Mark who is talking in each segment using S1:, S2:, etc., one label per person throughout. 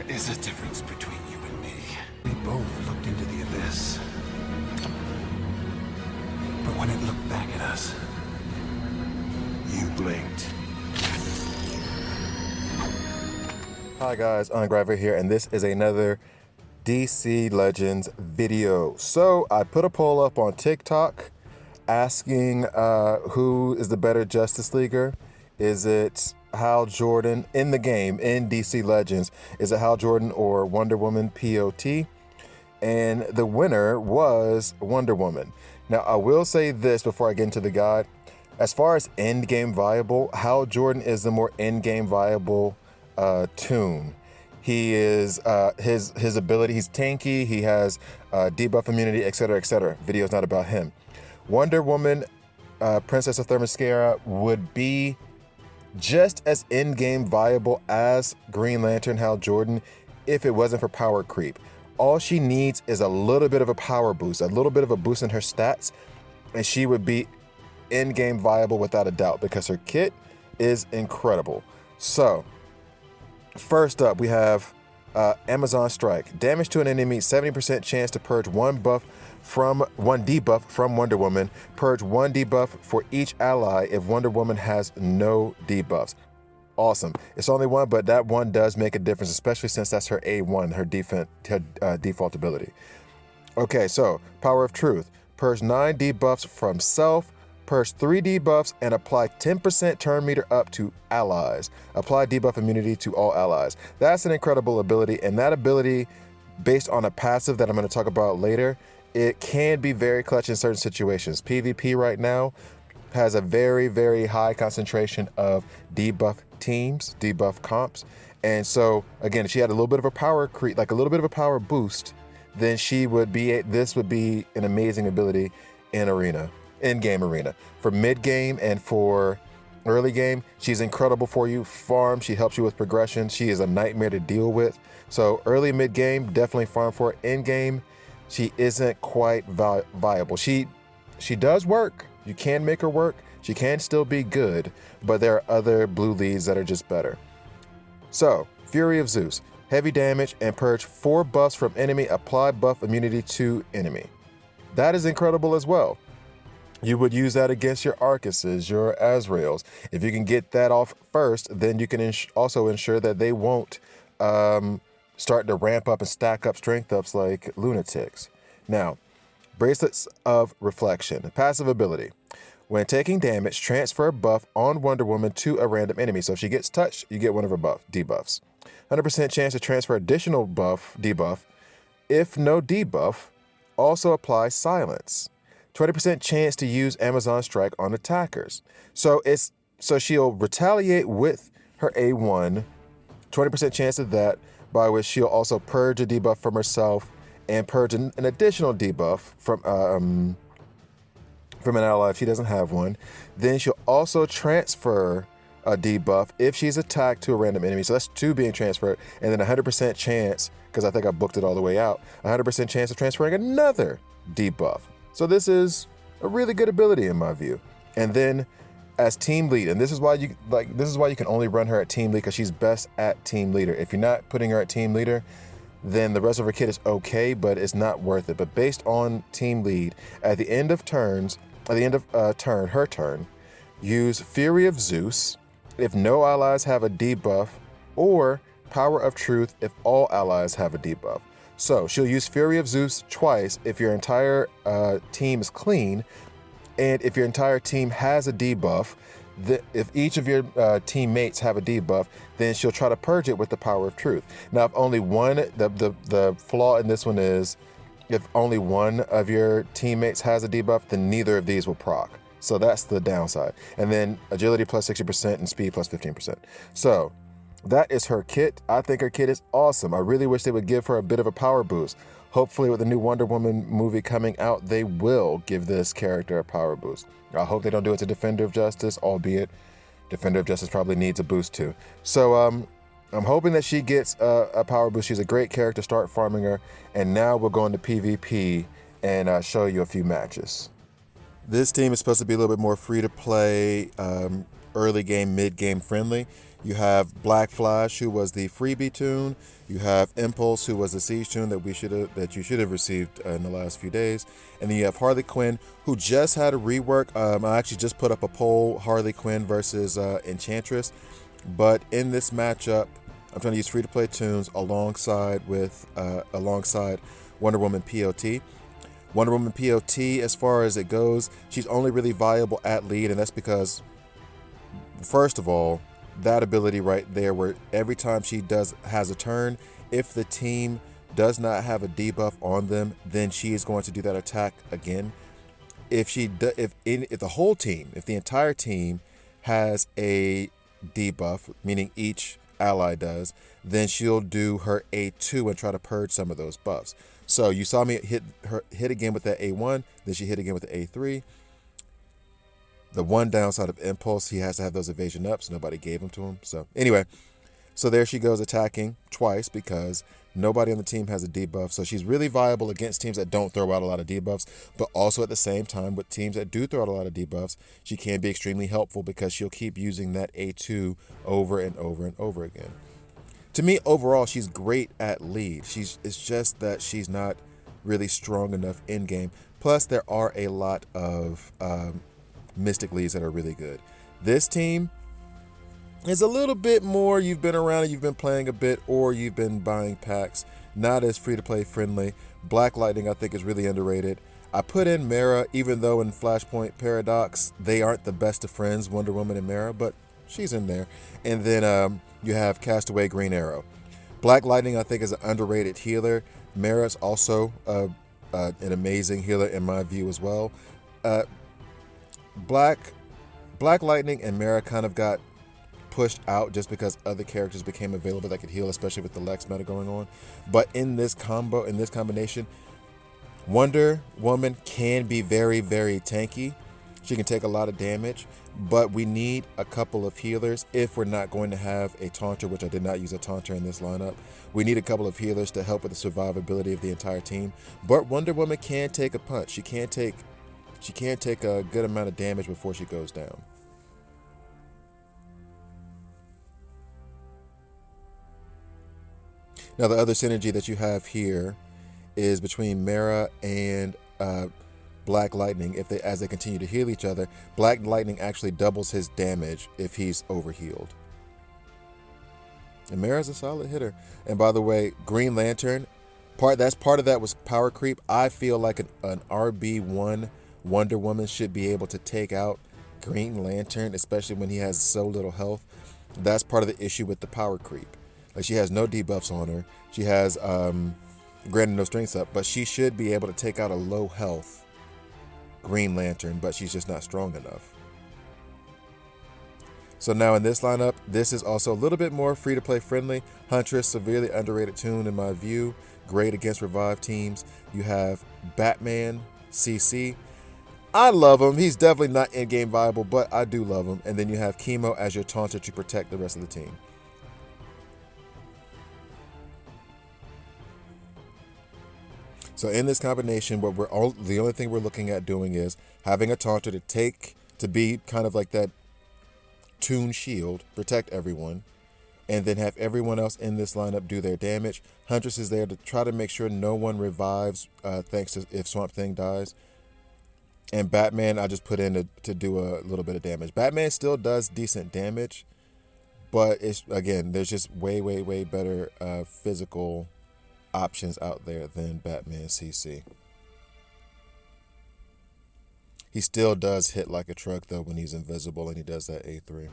S1: is a difference between you and me. We both looked into the abyss. But when it looked back at us, you blinked.
S2: Hi guys, Ungraver here, and this is another DC Legends video. So I put a poll up on TikTok asking who is the better Justice Leaguer. Is it Hal Jordan in the game in DC Legends? Is it Hal Jordan or Wonder Woman POT? And the winner was Wonder Woman. Now I will say this before I get into the guide. As far as endgame viable, Hal Jordan is the more endgame viable Toon. He is his ability, he's tanky, he has debuff immunity, etc, etc. Video's not about him. Wonder Woman, Princess of Themyscira, would be just as endgame viable as Green Lantern Hal Jordan if it wasn't for power creep. All she needs is a little bit of a power boost, a little bit of a boost in her stats, and she would be endgame viable without a doubt because her kit is incredible. So first up, we have Amazon Strike. Damage to an enemy, 70% chance to purge one debuff from Wonder Woman. Purge one debuff for each ally if Wonder Woman has no debuffs. Awesome. It's only one, but that one does make a difference, especially since that's her A1, her default ability. Okay, so Power of Truth. Purge 9 debuffs from self. Purge 3 debuffs and apply 10% turn meter up to allies. Apply debuff immunity to all allies. That's an incredible ability, and that ability, based on a passive that I'm going to talk about later, it can be very clutch in certain situations. PvP right now has a very, very high concentration of debuff teams, debuff comps, and so again, if she had a little bit of a power creep, like a little bit of a power boost, then this would be an amazing ability in game arena. For mid game and for early game, she's incredible for you. Farm, she helps you with progression. She is a nightmare to deal with. So early mid game, definitely farm for it. In game, she isn't quite viable. She does work. You can make her work. She can still be good, but there are other blue leads that are just better. So Fury of Zeus, heavy damage and purge 4 buffs from enemy. Apply buff immunity to enemy. That is incredible as well. You would use that against your Arcuses, your Azraels. If you can get that off first, then you can also ensure that they won't start to ramp up and stack up strength ups like lunatics. Now, Bracelets of Reflection, a passive ability. When taking damage, transfer a buff on Wonder Woman to a random enemy. So if she gets touched, you get one of her debuffs. 100% chance to transfer additional debuff. If no debuff, also apply silence. 20% chance to use Amazon Strike on attackers. So she'll retaliate with her A1, 20% chance of that, by which she'll also purge a debuff from herself and purge an additional debuff from an ally if she doesn't have one. Then she'll also transfer a debuff if she's attacked to a random enemy. So that's 2 being transferred, and then 100% chance, because I think I booked it all the way out, 100% chance of transferring another debuff. So this is a really good ability in my view. And then as team lead, and this is why you can only run her at team lead, because she's best at team leader. If you're not putting her at team leader, then the rest of her kit is okay, but it's not worth it. But based on team lead, at the end of her turn, use Fury of Zeus if no allies have a debuff, or Power of Truth if all allies have a debuff. So she'll use Fury of Zeus twice if your entire team is clean, and if your entire team has a debuff, if each of your teammates have a debuff, then she'll try to purge it with the Power of Truth. Now, if only one, the flaw in this one is, if only one of your teammates has a debuff, then neither of these will proc. So that's the downside. And then agility plus 60% and speed plus 15%. So that is her kit. I think her kit is awesome. I really wish they would give her a bit of a power boost. Hopefully with the new Wonder Woman movie coming out, they will give this character a power boost. I hope they don't do it to Defender of Justice, albeit Defender of Justice probably needs a boost too. So I'm hoping that she gets a power boost. She's a great character. Start farming her. And now we'll go into PvP and show you a few matches. This team is supposed to be a little bit more free to play, early game, mid game friendly. You have Black Flash, who was the freebie tune. You have Impulse, who was the siege tune that you should have received in the last few days. And then you have Harley Quinn, who just had a rework. I actually just put up a poll: Harley Quinn versus Enchantress. But in this matchup, I'm trying to use free-to-play tunes alongside Wonder Woman POT. Wonder Woman POT, as far as it goes, she's only really viable at lead, and that's because, first of all, that ability right there, where every time she has a turn, if the team does not have a debuff on them, then she is going to do that attack again. If the entire team has a debuff, meaning each ally does, then she'll do her A2 and try to purge some of those buffs. So you saw me hit again with that A1, then she hit again with the A3. The one downside of Impulse, he has to have those evasion ups. Nobody gave them to him. So anyway, so there she goes attacking twice because nobody on the team has a debuff. So she's really viable against teams that don't throw out a lot of debuffs, but also at the same time with teams that do throw out a lot of debuffs, she can be extremely helpful because she'll keep using that A2 over and over and over again. To me, overall, she's great at lead. It's just that she's not really strong enough in game. Plus, there are a lot of Mystic leads that are really good. This team is a little bit more, you've been around and you've been playing a bit, or you've been buying packs. Not as free-to-play friendly. Black Lightning, I think, is really underrated. I put in Mara, even though in Flashpoint Paradox, they aren't the best of friends, Wonder Woman and Mara, but she's in there. And then you have Castaway Green Arrow. Black Lightning, I think, is an underrated healer. Mara's also an amazing healer in my view as well. Black Lightning and Mara kind of got pushed out just because other characters became available that could heal, especially with the Lex meta going on. But in this combination, Wonder Woman can be very, very tanky. She can take a lot of damage, but we need a couple of healers if we're not going to have a taunter, which I did not use a taunter in this lineup. We need a couple of healers to help with the survivability of the entire team. But Wonder Woman can take a punch. She can take a good amount of damage before she goes down. Now, the other synergy that you have here is between Mara and Black Lightning. As they continue to heal each other, Black Lightning actually doubles his damage if he's overhealed. And Mara's a solid hitter. And by the way, Green Lantern, part of that was power creep. I feel like an RB1 Wonder Woman should be able to take out Green Lantern, especially when he has so little health. That's part of the issue with the power creep. Like, she has no debuffs on her. She has, granted, no strengths up, but she should be able to take out a low health Green Lantern, but she's just not strong enough. So now in this lineup, this is also a little bit more free-to-play friendly. Huntress, severely underrated tune in my view. Great against revive teams. You have Batman CC. I love him. He's definitely not in-game viable, but I do love him. And then you have Chemo as your taunter to protect the rest of the team. So in this combination, the only thing we're looking at doing is having a taunter to be kind of like that tune shield, protect everyone, and then have everyone else in this lineup do their damage. Huntress is there to try to make sure no one revives thanks to if Swamp Thing dies. And Batman, I just put in to do a little bit of damage. Batman still does decent damage, but there's just way, way, way better physical options out there than Batman CC. He still does hit like a truck though when he's invisible and he does that A3.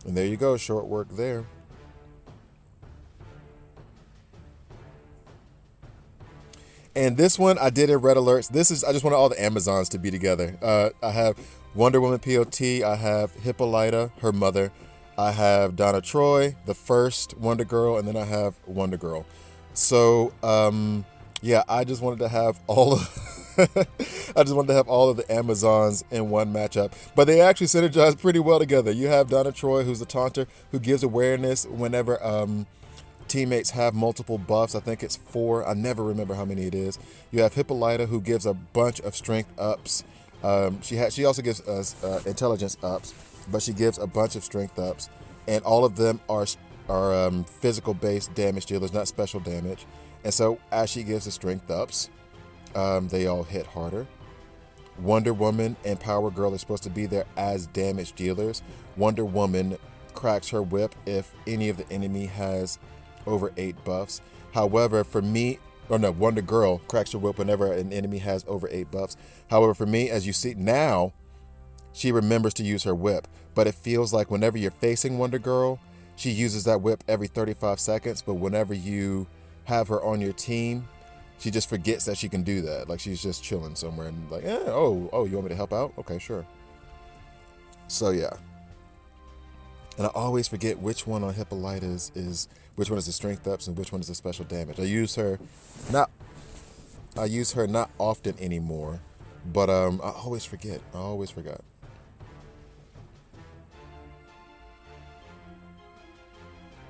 S2: And there you go, short work there. And this one I did in red alerts. I just wanted all the Amazons to be together. I have Wonder Woman POT, I have Hippolyta, her mother, I have Donna Troy, the first Wonder Girl, and then I have Wonder Girl. So yeah, I just wanted to have all of the Amazons in one matchup. But they actually synergize pretty well together. You have Donna Troy, who's the taunter, who gives awareness whenever teammates have multiple buffs. I think it's 4. I never remember how many it is. You have Hippolyta, who gives a bunch of strength ups She also gives us intelligence ups, but she gives a bunch of strength ups, and all of them are physical based damage dealers, not special damage. And so as she gives the strength ups, they all hit harder. Wonder Woman and Power Girl are supposed to be there as damage dealers. Wonder Woman cracks her whip if any of the enemy has over 8 buffs. However, for me, Wonder Girl cracks her whip whenever an enemy has over 8 buffs. However, for me, as you see now, she remembers to use her whip, but it feels like whenever you're facing Wonder Girl, she uses that whip every 35 seconds, but whenever you have her on your team, she just forgets that she can do that. Like she's just chilling somewhere and like, you want me to help out? Okay, sure. So yeah. And I always forget which one on Hippolyta is which one is the strength ups and which one is the special damage. I use her not often anymore, but I always forget. I always forgot.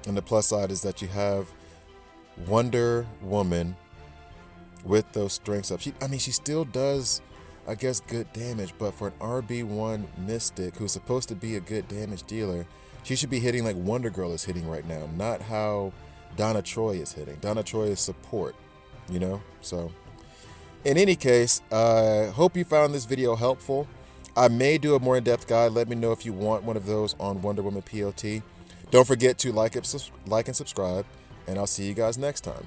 S2: And the plus side is that you have Wonder Woman with those strengths up. She still does, I guess, good damage, but for an RB1 Mystic who's supposed to be a good damage dealer, she should be hitting like Wonder Girl is hitting right now, not how Donna Troy is hitting. Donna Troy is support, So, in any case, hope you found this video helpful. I may do a more in-depth guide. Let me know if you want one of those on Wonder Woman POT. Don't forget to like and subscribe, and I'll see you guys next time.